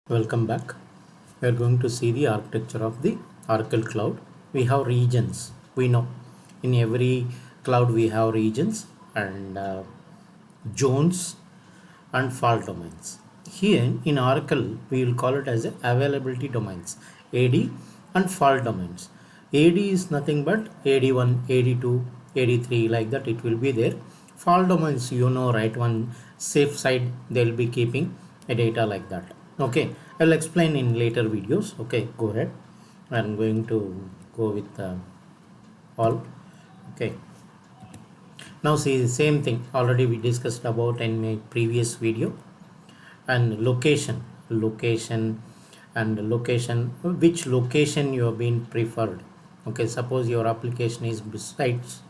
Welcome back. We are going to see the architecture of the Oracle Cloud. We have regions. We know in every cloud we have regions and zones and fault domains. Here in Oracle, we will call it as availability domains, AD and fault domains. AD is nothing but AD1, AD2, AD3, like that it will be there. Fault domains, right? One safe side they will be keeping a data like that. Okay, I'll explain in later videos. Okay, go ahead. I'm going to go with all. Okay, now see the same thing already we discussed about in my previous video. And location and location, which location you have been preferred. Okay, suppose your application is besides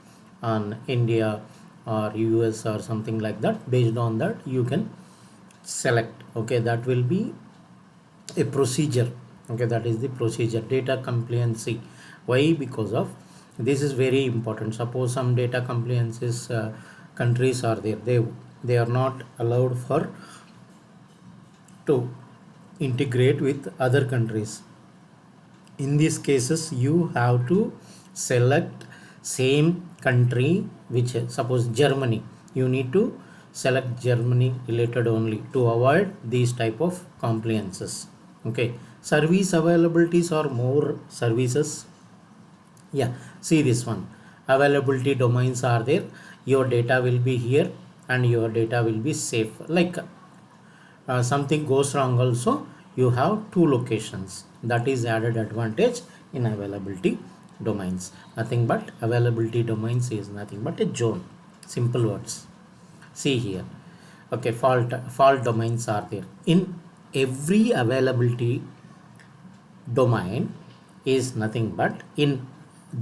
on India or US or something like that. Based on that you can select. Okay, that will be a procedure. Okay, that is the procedure. Data compliancy. Why? Because of this is very important. Suppose some data compliances countries are there, they are not allowed for to integrate with other countries. In these cases you have to select same country, which suppose Germany, you need to select Germany related only to avoid these type of compliances. Okay, service availabilities or more services. Yeah, see this one, availability domains are there, your data will be here and your data will be safe. Like something goes wrong also, you have two locations. That is added advantage in availability domains. Nothing but availability domains is nothing but a zone. Simple words. See here. Okay, fault domains are there. In every availability domain is nothing but in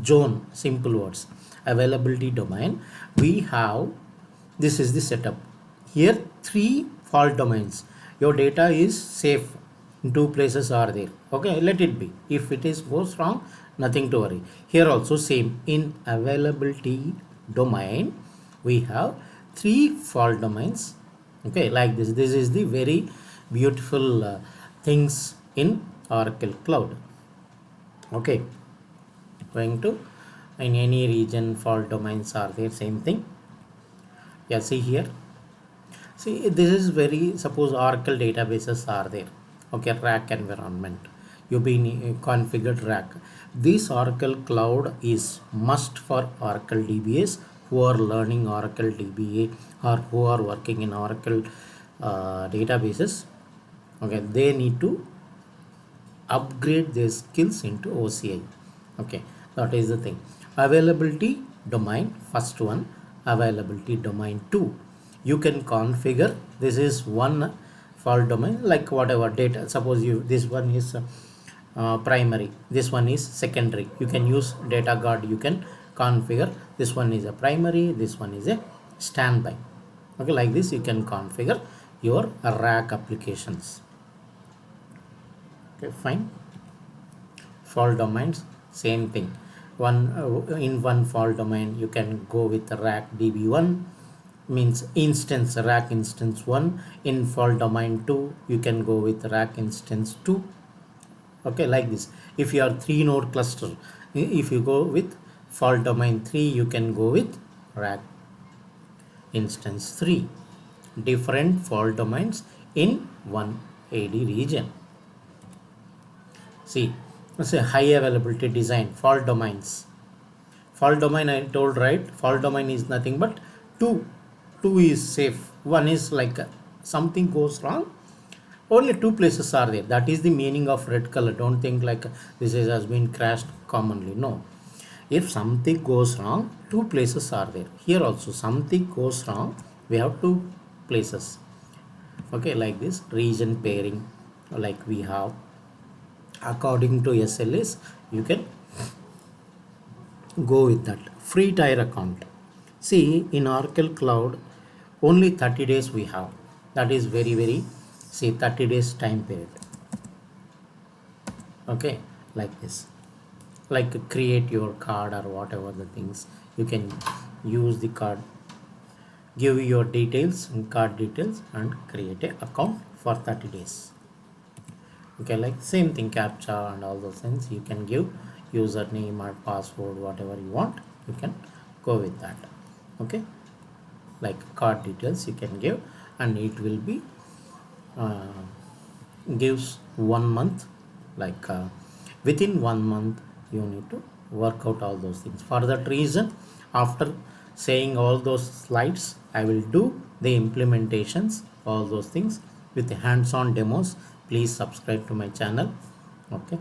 zone. Simple words. Availability domain, we have, this is the setup. Here three fault domains, your data is safe, two places are there. Okay, let it be. If it is goes wrong, nothing to worry. Here also same, in availability domain we have three fault domains. Okay, like this is the very beautiful things in Oracle Cloud. Okay, going to, in any region fault domains are there, same thing. Yeah, see here. See, this is very, suppose Oracle databases are there. Okay, rack environment. You've been configured rack. This Oracle Cloud is must for Oracle DBAs who are learning Oracle DBA or who are working in Oracle databases. Okay, they need to upgrade their skills into OCI. Okay, that is the thing. Availability domain, first one. Availability domain 2, you can configure. This is one fault domain, like whatever data, suppose you, this one is primary, this one is secondary, you can use data guard, you can configure. This one is a primary, this one is a standby. Okay, like this you can configure your rack applications. Okay, fine. Fault domains, same thing. One in one fault domain you can go with rack db1, means instance, rack instance 1. In fault domain 2 you can go with rack instance 2. Okay, like this. If you are 3 node cluster, if you go with fault domain 3, you can go with rack instance 3. Different fault domains in one AD region. See, let's say high availability design, fault domains. Fault domain I told, right? Fault domain is nothing but two is safe. One is like something goes wrong, only two places are there. That is the meaning of red color. Don't think like this has been crashed commonly. No, if something goes wrong, two places are there. Here also something goes wrong, we have two places. Okay, like this region pairing, like we have according to SLAs, you can go with that. Free tier account. See, in Oracle Cloud only 30 days we have. That is very, say 30 days time period. Okay, like this, like create your card or whatever the things, you can use the card, give your details and card details and create a account for 30 days. Okay, like same thing, captcha and all those things you can give, username or password, whatever you want, you can go with that. Okay, like card details you can give, and it will be uh, gives 1 month, like within 1 month you need to work out all those things. For that reason, after saying all those slides, I will do the implementations, all those things with hands-on demos. Please subscribe to my channel. Okay.